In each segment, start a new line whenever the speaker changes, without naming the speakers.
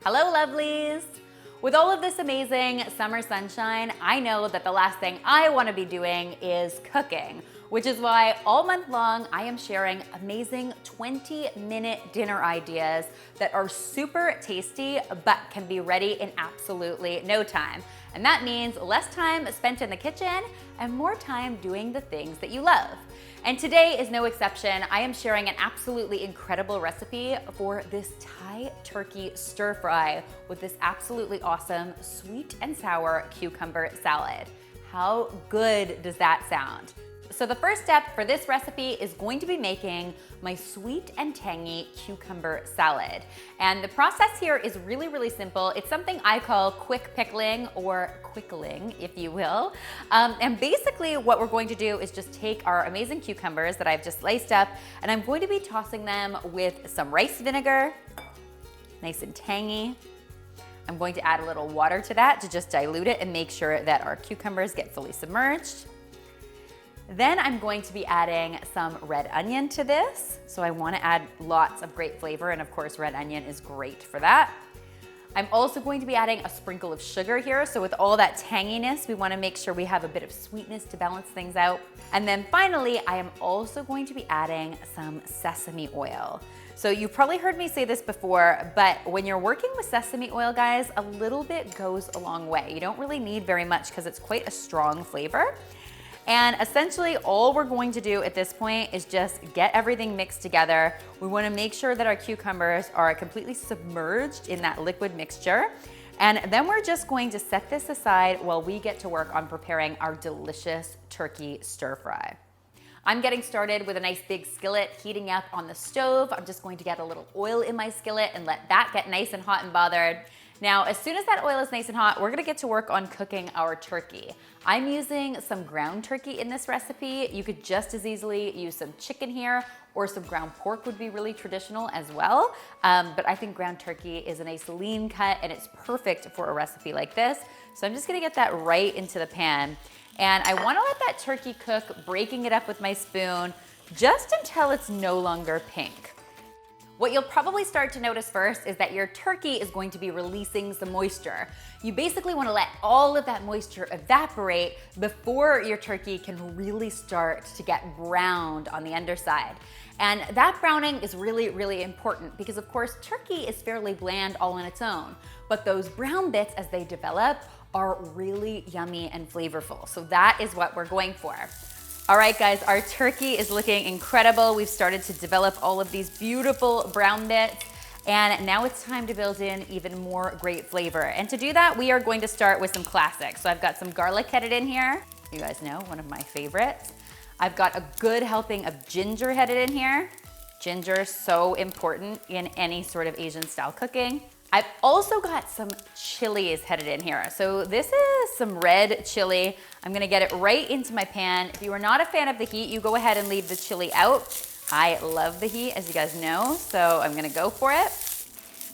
Hello, lovelies! With all of this amazing summer sunshine, I know that the last thing I want to be doing is cooking, which is why all month long I am sharing amazing 20-minute dinner ideas that are super tasty but can be ready in absolutely no time. And that means less time spent in the kitchen and more time doing the things that you love. And today is no exception. I am sharing an absolutely incredible recipe for this Thai turkey stir fry with this absolutely awesome sweet and sour cucumber salad. How good does that sound? So the first step for this recipe is going to be making my sweet and tangy cucumber salad. And the process here is really, really simple. It's something I call quick pickling or quickling, if you will. And basically what we're going to do is just take our amazing cucumbers that I've just sliced up, and I'm going to be tossing them with some rice vinegar, nice and tangy. I'm going to add a little water to that to just dilute it and make sure that our cucumbers get fully submerged. Then I'm going to be adding some red onion to this. So I want to add lots of great flavor, and of course red onion is great for that. I'm also going to be adding a sprinkle of sugar here. So with all that tanginess, we want to make sure we have a bit of sweetness to balance things out. And then finally, I am also going to be adding some sesame oil. So you've probably heard me say this before, but when you're working with sesame oil, guys, a little bit goes a long way. You don't really need very much because it's quite a strong flavor. And essentially all we're going to do at this point is just get everything mixed together. We want to make sure that our cucumbers are completely submerged in that liquid mixture. And then we're just going to set this aside while we get to work on preparing our delicious turkey stir fry. I'm getting started with a nice big skillet heating up on the stove. I'm just going to get a little oil in my skillet and let that get nice and hot and bothered. Now, as soon as that oil is nice and hot, we're gonna get to work on cooking our turkey. I'm using some ground turkey in this recipe. You could just as easily use some chicken here, or some ground pork would be really traditional as well. But I think ground turkey is a nice lean cut and it's perfect for a recipe like this. So I'm just gonna get that right into the pan. And I wanna let that turkey cook, breaking it up with my spoon, just until it's no longer pink. What you'll probably start to notice first is that your turkey is going to be releasing some moisture. You basically want to let all of that moisture evaporate before your turkey can really start to get browned on the underside. And that browning is really, really important because of course turkey is fairly bland all on its own, but those brown bits as they develop are really yummy and flavorful. So that is what we're going for. All right, guys, our turkey is looking incredible. We've started to develop all of these beautiful brown bits, and now it's time to build in even more great flavor. And to do that, we are going to start with some classics. So I've got some garlic headed in here. You guys know, one of my favorites. I've got a good helping of ginger headed in here. Ginger, so important in any sort of Asian style cooking. I've also got some chilies headed in here. So this is some red chili. I'm gonna get it right into my pan. If you are not a fan of the heat, you go ahead and leave the chili out. I love the heat, as you guys know, so I'm gonna go for it.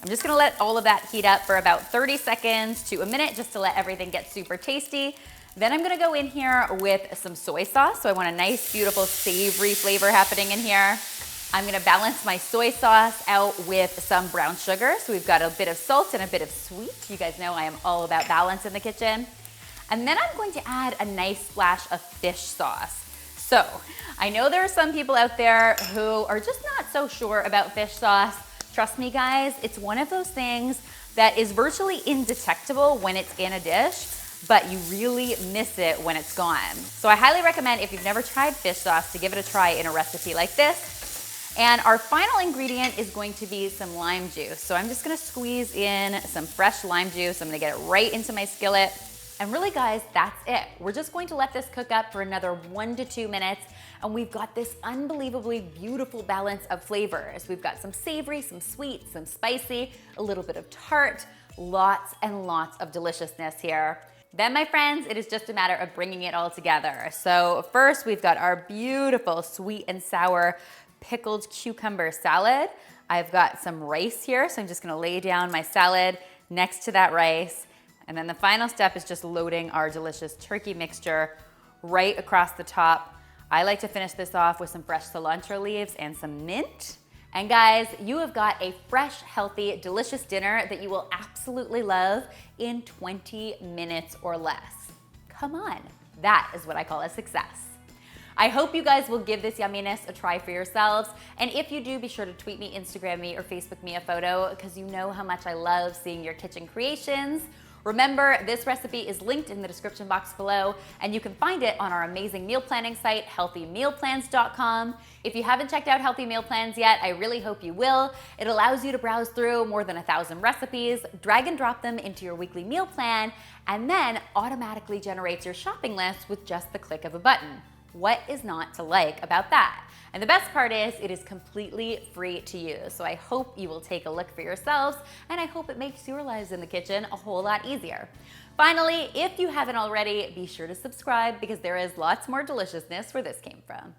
I'm just gonna let all of that heat up for about 30 seconds to a minute just to let everything get super tasty. Then I'm gonna go in here with some soy sauce. So I want a nice, beautiful, savory flavor happening in here. I'm gonna balance my soy sauce out with some brown sugar. So we've got a bit of salt and a bit of sweet. You guys know I am all about balance in the kitchen. And then I'm going to add a nice splash of fish sauce. So I know there are some people out there who are just not so sure about fish sauce. Trust me, guys, it's one of those things that is virtually indetectable when it's in a dish, but you really miss it when it's gone. So I highly recommend, if you've never tried fish sauce, to give it a try in a recipe like this. And our final ingredient is going to be some lime juice. So I'm just gonna squeeze in some fresh lime juice. I'm gonna get it right into my skillet. And really, guys, that's it. We're just going to let this cook up for another 1 to 2 minutes. And we've got this unbelievably beautiful balance of flavors. We've got some savory, some sweet, some spicy, a little bit of tart, lots and lots of deliciousness here. Then, my friends, it is just a matter of bringing it all together. So first, we've got our beautiful sweet and sour pickled cucumber salad. I've got some rice here, so I'm just gonna lay down my salad next to that rice. And then the final step is just loading our delicious turkey mixture right across the top. I like to finish this off with some fresh cilantro leaves and some mint. And guys, you have got a fresh, healthy, delicious dinner that you will absolutely love in 20 minutes or less. Come on, that is what I call a success. I hope you guys will give this yumminess a try for yourselves. And if you do, be sure to tweet me, Instagram me, or Facebook me a photo because you know how much I love seeing your kitchen creations. Remember, this recipe is linked in the description box below, and you can find it on our amazing meal planning site, healthymealplans.com. If you haven't checked out Healthy Meal Plans yet, I really hope you will. It allows you to browse through more than 1,000 recipes, drag and drop them into your weekly meal plan, and then automatically generates your shopping list with just the click of a button. What is not to like about that? And the best part is it is completely free to use. So I hope you will take a look for yourselves, and I hope it makes your lives in the kitchen a whole lot easier. Finally, if you haven't already, be sure to subscribe because there is lots more deliciousness where this came from.